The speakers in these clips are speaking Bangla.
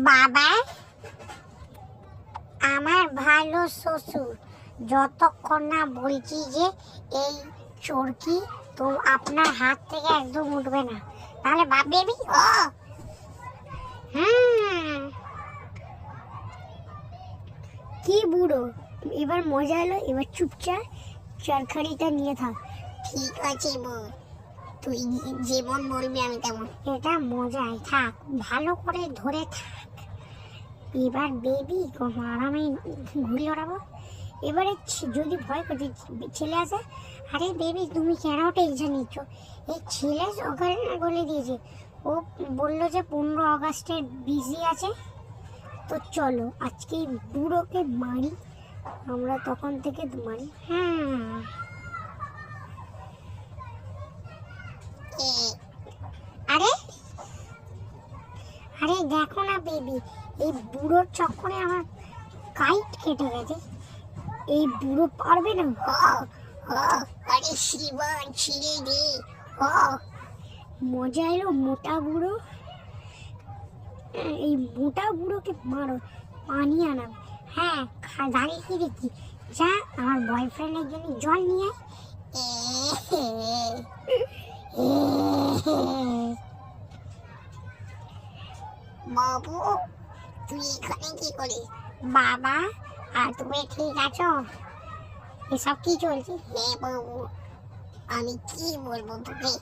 বাবা আমার ভালো শ্বশুর, যতক্ষণ না বলছি যে এই চরকি তো আপনার হাত থেকে একদম উঠবে না, তাহলে বাপ বেবি। কি বুড়ো, এবার মজা এলো, এবার চুপচাপ চরখাড়িটা নিয়ে থাক। ঠিক আছে বল, তুই যেমন বলবি আমি তেমন। এটা মজাই, থাক ভালো করে ধরে থাক। এবার বেবি আরামে ঘুরে ওড়াবো। এবারে যদি ভয় করছে ছেলে আসে, আরে বেবি তুমি কেন টেনশন নিচ্ছ, এই ছেলে ওখানে বলে দিয়েছে, ও বললো যে 15 আগস্টের বিজি আছে, তো চলো আজকে বুড়োকে মারি, আমরা তখন থেকে মারি। আরে আরে দেখো না বেবি, এই বুড়োর চক্করে আমার কাইট কেটে গেছে, এই বুড়ো পারবে না। আরে শিবান ছিঁড়ে দে, মজা এলো। মোটা বুড়ো, এই মোটা বুড়োকে মারো, পানি আনাবে। হ্যাঁ দাঁড়িয়ে কি দেখি, যা আমার বয়ফ্রেন্ডের জন্য জল নিয়ে বাবু তুই এখানে কি করিস? বাবা আর তুমি ঠিক আছো? এসব কি চলছে? হ্যাঁ বাবু, আমি কি বলবো তোকে,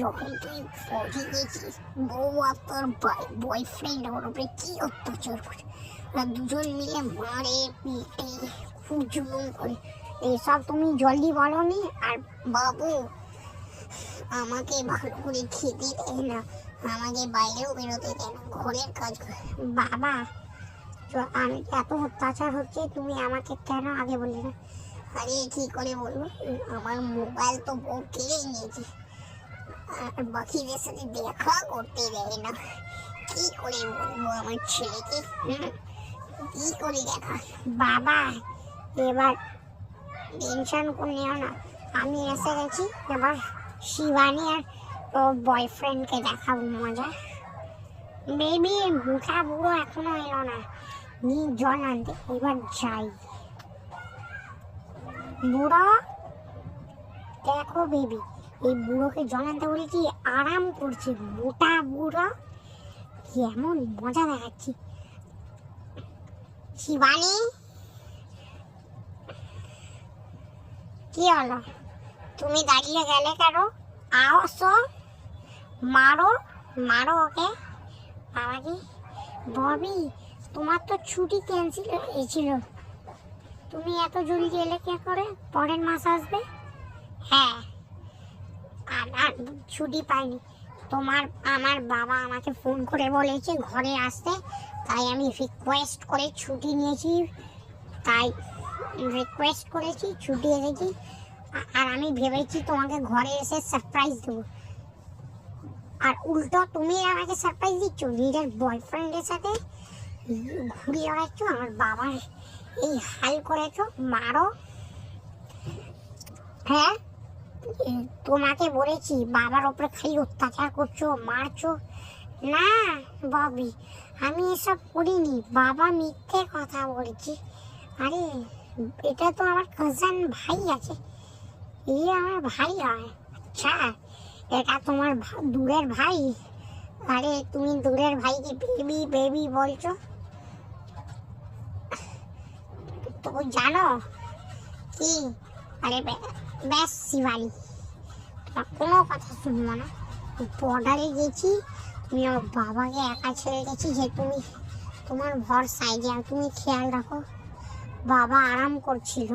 যখন তুই ফৌজি গেছিস, বউ আর তোর বয়ফ্রেন্ড ওর উপরে কি অত্যাচার করে, ওরা দুজন মিলে মারে পিটে খুব জুলুম করে, এসব তুমি জলদি বলনি। আর বাবু আমাকে ভালো করে খেতে দেয় না, আমাকে বাইরেও বেরোতে দেয় না, ঘরের কাজ করে। বাবা আমি এত অত্যাচার হচ্ছে, তুমি আমাকে কেন আগে বললে না? আরে কি করে বলবো, আমার মোবাইল তো বউ কেড়ে নিয়েছে, আর বাকিদের সাথে দেখা করতে দেয় না, কি করে বলবো আমার ছেলেকে, কি করে দেখা। বাবা এবার টেনশন করে নিও না, আমি এসে গেছি, এবার শিবানী আর ওর বয়ফ্রেন্ডকে দেখাবো মজা। বেবি মুখা বুড়ো এখনো এলো না, নিয়ে জল আনতে, এবার যাই। বুড়ো দেখো বেবি, এই বুড়োকে জল আনতে বলেছি, আরাম করছে, মোটা বুড়ো কেমন মজা দেখাচ্ছি। শিবানী কি হলো, তুমি দাঁড়িয়ে গেলে কেন? আসো মারো মারো ওকে। বাবাজি ববি তোমার তো ছুটি ক্যান্সেল হয়েছিল, তুমি এত জলদি এলে কে করে? পরের মাস আসবে। হ্যাঁ আর ছুটি পাইনি, আমার বাবা আমাকে ফোন করে বলেছে ঘরে আসতে, তাই আমি রিকোয়েস্ট করে ছুটি নিয়েছি, তাই রিকোয়েস্ট করেছি ছুটি এসেছি। আর আমি ভেবেছি তোমাকে ঘরে এসে সারপ্রাইজ দেবো, আর উল্টো তুমি আমাকে সারপ্রাইজ দিচ্ছ, নিজের বয়ফ্রেন্ডের সাথে ঘুরিয়ে বেড়াচ্ছ, আমার বাবার এই হাল করেছো। মারো। হ্যাঁ তোমাকে বলেছি বাবার ওপরে খালি অত্যাচার করছো, মারছো না। ববি আমি এসব করিনি, বাবা মিথ্যে কথা বলছি। আরে এটা তো আমার কাজিন ভাই আছে, এই আমার ভাই হয়। আচ্ছা এটা তোমার দূরের ভাই? আরে তুমি দূরের ভাইকে বেবি বেবি বলছো, তো জানো কি? আরে ব্যাস শিবানী, তোমার কোনো কথা শুনবো না, বর্ডারে গেছি, তুমি আমার বাবাকে একা ছেড়ে গেছি, যে তুমি তোমার ভরসায়, যে তুমি খেয়াল রাখো, বাবা আরাম করছিল,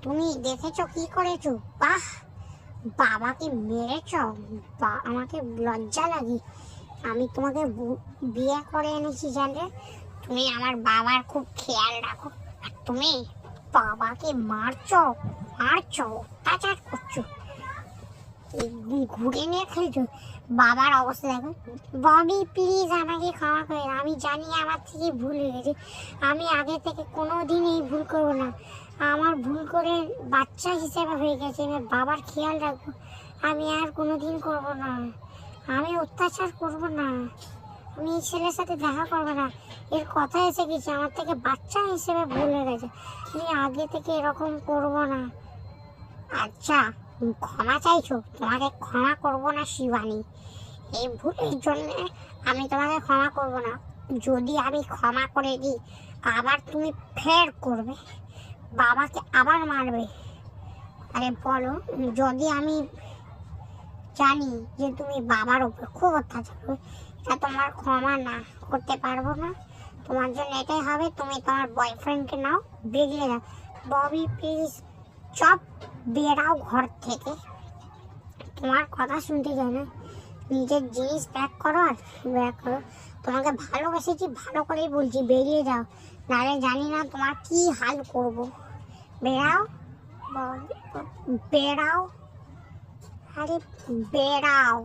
তুমি দেখেছো কি করেছো? বাহ বাবাকে মেরেছ, আমাকে লজ্জা লাগে, আমি তোমাকে বিয়ে করে এনেছি জানলে, তুমি আমার বাবার খুব খেয়াল রাখো, আর তুমি বাবাকে মারছো অত্যাচার করছো, ঘুরে নিয়ে খেলছো, বাবার অবস্থা দেখো। ববি প্লিজ আমাকে ক্ষমা করে, আমি জানি আমার থেকে ভুল হয়ে গেছে, আমি আগে থেকে কোনো দিন এই ভুল করবো না, আমার ভুল করে বাচ্চা হিসেবে হয়ে গেছে, আমি বাবার খেয়াল রাখবো, আমি আর কোনো দিন করবো না, আমি অত্যাচার করবো না, তুমি এই ছেলের সাথে দেখা করবে না, এর কথা এসে গেছে, আমার থেকে বাচ্চা হিসেবে ভুলে গেছে, তুমি আগে থেকে এরকম করবো না। আচ্ছা ক্ষমা চাইছো, তোমাকে ক্ষমা করবো না শিবানী, এই ভুলের জন্য আমি তোমাকে ক্ষমা করব না। যদি আমি ক্ষমা করে দিই আবার তুমি ফের করবে, বাবাকে আবার মারবে। আরে বলো, যদি আমি জানি যে তুমি বাবার উপর খুব অত্যাচার করবে, এটা তোমার ক্ষমা না করতে পারবো না। তোমার জন্য এটাই হবে, তুমি তোমার বয়ফ্রেন্ডকে নাও, বেরিয়ে যাও। ববি প্লিজ চপ, বেরাও ঘর থেকে, তোমার কথা শুনতে চাই না। নিজের জিনিস প্যাক করো আর ব্যাক করো। তোমাকে ভালোবেসেছি, ভালো করেই বলছি, বেরিয়ে যাও, নাহলে জানি না তোমার কি হাল করব। বেরাও, বেরাও, আরে বেরাও।